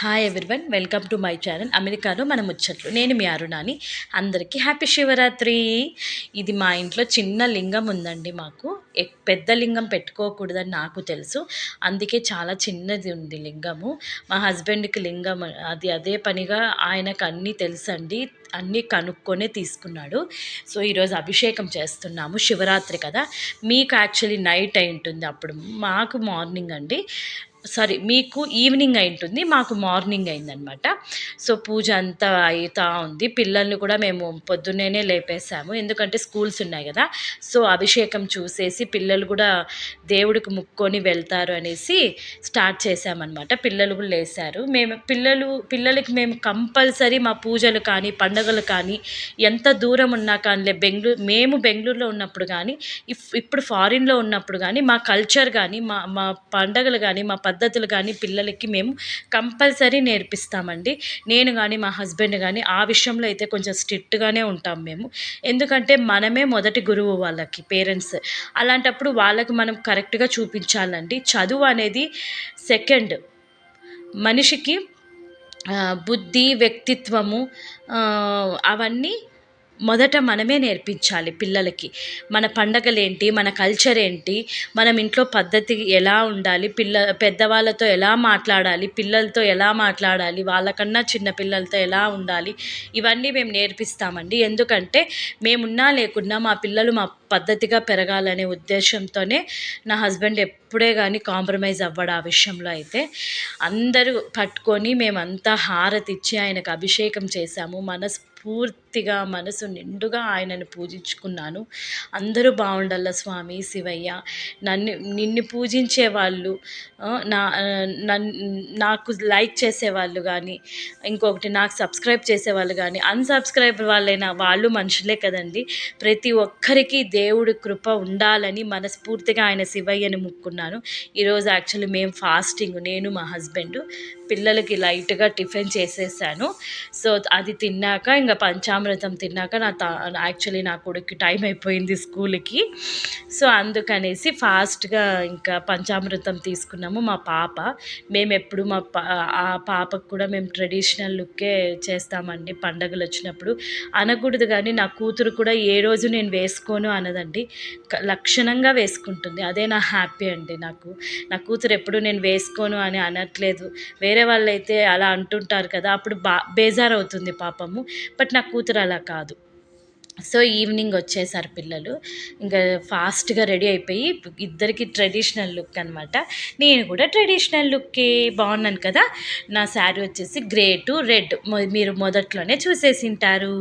Hi everyone, welcome to my channel అమెరికాలో మన ముచ్చట్లు. నేను మీ అరుణాని. అందరికీ హ్యాపీ శివరాత్రి. ఇది మా ఇంట్లో చిన్న లింగం ఉందండి. మాకు పెద్ద లింగం పెట్టుకోకూడదని నాకు తెలుసు, అందుకే చాలా చిన్నది ఉంది లింగము. మా హస్బెండ్కి లింగం అది అదే పనిగా ఆయనకు అన్నీ తెలుసండి, అన్నీ కనుక్కొనే తీసుకున్నాడు. సో ఈరోజు అభిషేకం చేస్తున్నాము, శివరాత్రి కదా. మీకు యాక్చువల్లీ నైట్ అయి ఉంటుంది, అప్పుడు మాకు మార్నింగ్ అండి. సారీ, మీకు ఈవినింగ్ అయి ఉంటుంది, మాకు మార్నింగ్ అయిందనమాట. సో పూజ అంతా అవుతూ ఉంది. పిల్లల్ని కూడా మేము పొద్దున్నే లేపేసాము, ఎందుకంటే స్కూల్స్ ఉన్నాయి కదా. సో అభిషేకం చూసేసి పిల్లలు కూడా దేవుడికి ముక్కొని వెళ్తారు అనేసి స్టార్ట్ చేసామన్నమాట. పిల్లలు కూడా లేసారు. పిల్లలకి మేము కంపల్సరీ మా పూజలు కానీ పండుగలు కానీ ఎంత దూరం ఉన్నా కానీ మేము బెంగళూరులో ఉన్నప్పుడు కానీ ఇప్పుడు ఫారిన్లో ఉన్నప్పుడు కానీ మా కల్చర్ కానీ మా పండుగలు కానీ మా పద్ధతులు కానీ పిల్లలకి మేము కంపల్సరీ నేర్పిస్తామండి. నేను కానీ మా హస్బెండ్ కానీ ఆ విషయంలో అయితే కొంచెం స్ట్రిక్ట్గానే ఉంటాం మేము, ఎందుకంటే మనమే మొదటి గురువు వాళ్ళకి, పేరెంట్స్. అలాంటప్పుడు వాళ్ళకి మనం కరెక్ట్గా చూపించాలండి. చదువు అనేది సెకండ్. మనిషికి బుద్ధి, వ్యక్తిత్వము అవన్నీ మొదట మనమే నేర్పించాలి పిల్లలకి. మన పండగలేంటి, మన కల్చర్ ఏంటి, మనం ఇంట్లో పద్ధతి ఎలా ఉండాలి, పెద్దవాళ్ళతో ఎలా మాట్లాడాలి, పిల్లలతో ఎలా మాట్లాడాలి, వాళ్ళకన్నా చిన్న పిల్లలతో ఎలా ఉండాలి, ఇవన్నీ మేము నేర్పిస్తామండి. ఎందుకంటే మేమున్నా లేకున్నా మా పిల్లలు మా పద్ధతిగా పెరగాలనే ఉద్దేశంతోనే నా హస్బెండ్ ఎప్పుడే కానీ కాంప్రమైజ్ అవ్వడు ఆ విషయంలో. అయితే అందరూ పట్టుకొని మేమంతా హారతి ఇచ్చి ఆయనకు అభిషేకం చేశాము. పూర్తిగా మనసు నిండుగా ఆయనను పూజించుకున్నాను. అందరూ బాగుండాల స్వామి, శివయ్య, నిన్ను పూజించే వాళ్ళు, నాకు లైక్ చేసేవాళ్ళు కానీ, ఇంకొకటి నాకు సబ్స్క్రైబ్ చేసేవాళ్ళు కానీ, అన్సబ్స్క్రైబ్ వాళ్ళైనా వాళ్ళు మనుషులే కదండి. ప్రతి ఒక్కరికి దేవుడి కృప ఉండాలని మనస్ఫూర్తిగా ఆయన శివయ్యని ముక్కున్నాను. ఈరోజు యాక్చువల్లీ మేము ఫాస్టింగ్, నేను మా హస్బెండ్. పిల్లలకి లైట్గా టిఫిన్ చేసేసాను. సో అది తిన్నాక ఇంకా పంచామృతం తిన్నాక యాక్చువల్లీ నా కొడుకు టైం అయిపోయింది స్కూల్కి. సో అందుకనేసి ఫాస్ట్గా ఇంకా పంచామృతం తీసుకున్నాము. మా పాప, మేము ఎప్పుడు ఆ పాపకు కూడా మేము ట్రెడిషనల్ లుక్కే చేస్తామండి పండగలు వచ్చినప్పుడు. అనకూడదు కానీ నా కూతురు కూడా ఏ రోజు నేను వేసుకోను అనదండి, లక్షణంగా వేసుకుంటుంది. అదే నా హ్యాపీ అండి. నా కూతురు ఎప్పుడు నేను వేసుకోను అని అనట్లేదు. వేరే వాళ్ళైతే అలా అంటుంటారు కదా, అప్పుడు బేజారవుతుంది పాపము. బట్ నా కూతురు అలా కాదు. సో ఈవినింగ్ వచ్చేసారు పిల్లలు, ఇంకా ఫాస్ట్గా రెడీ అయిపోయి ఇద్దరికి ట్రెడిషనల్ లుక్ అనమాట. నేను కూడా ట్రెడిషనల్ లుక్కే బాగున్నాను కదా. నా శారీ వచ్చేసి గ్రే టు రెడ్, మీరు మొదట్లోనే చూసేసింటారు.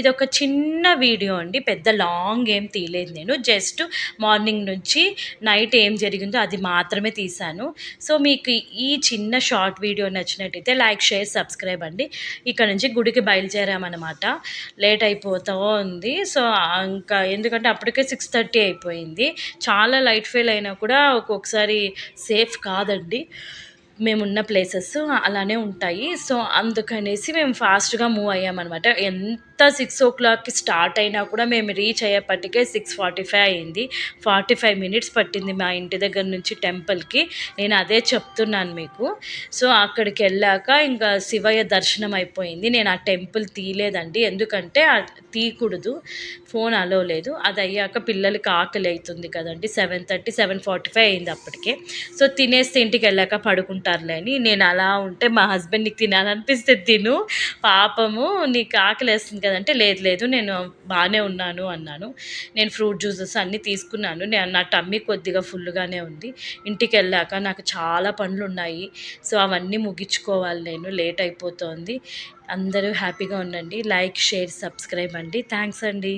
ఇది ఒక చిన్న వీడియో అండి, పెద్ద లాంగ్ ఏం తీయలేదు నేను. జస్ట్ మార్నింగ్ నుంచి నైట్ ఏం జరిగిందో అది మాత్రమే తీశాను. సో మీకు ఈ చిన్న షార్ట్ వీడియో నచ్చినట్టయితే లైక్, షేర్, సబ్స్క్రైబ్ అండి. ఇక్కడ నుంచి గుడికి బయలుదేరామన్నమాట. లేట్ అయిపోతూ ఉంది. సో ఇంకా ఎందుకంటే అప్పటికే 6:30 అయిపోయింది. చాలా లైట్ ఫెయిల్ అయినా కూడా ఒక్కొక్కసారి సేఫ్ కాదండి, మేమున్న ప్లేసెస్ అలానే ఉంటాయి. సో అందుకనేసి మేము ఫాస్ట్గా మూవ్ అయ్యామన్నమాట. ఎంత 6 o'clockకి స్టార్ట్ అయినా కూడా మేము రీచ్ అయ్యేపటికే 6:45 అయింది. 45 minutes పట్టింది మా ఇంటి దగ్గర నుంచి టెంపుల్కి. నేను అదే చెప్తున్నాను మీకు. సో అక్కడికి వెళ్ళాక ఇంకా శివయ్య దర్శనం అయిపోయింది. నేను ఆ టెంపుల్ తీయలేదండి, ఎందుకంటే తీయకూడదు, ఫోన్ అలో లేదు. అది అయ్యాక పిల్లలకి ఆకలి అవుతుంది కదండి. 7:30, 7:45 అయింది అప్పటికే. సో తినేస్తే ఇంటికి వెళ్ళాక పడుకుంటారులే అని నేను అలా ఉంటే, మా హస్బెండ్ నీకు తినాలనిపిస్తే తిను, పాపము నీకు ఆకలి వేస్తుంది కదంటే, లేదు నేను బాగానే ఉన్నాను అన్నాను. నేను ఫ్రూట్ జ్యూసెస్ అన్నీ తీసుకున్నాను. నా టమ్మీ కొద్దిగా ఫుల్గానే ఉంది. ఇంటికి వెళ్ళాక నాకు చాలా పనులు ఉన్నాయి, సో అవన్నీ ముగించుకోవాలి, నేను లేట్ అయిపోతుంది. అందరూ హ్యాపీగా ఉండండి. లైక్, షేర్, సబ్స్క్రైబ్ అండి. థ్యాంక్స్ అండి.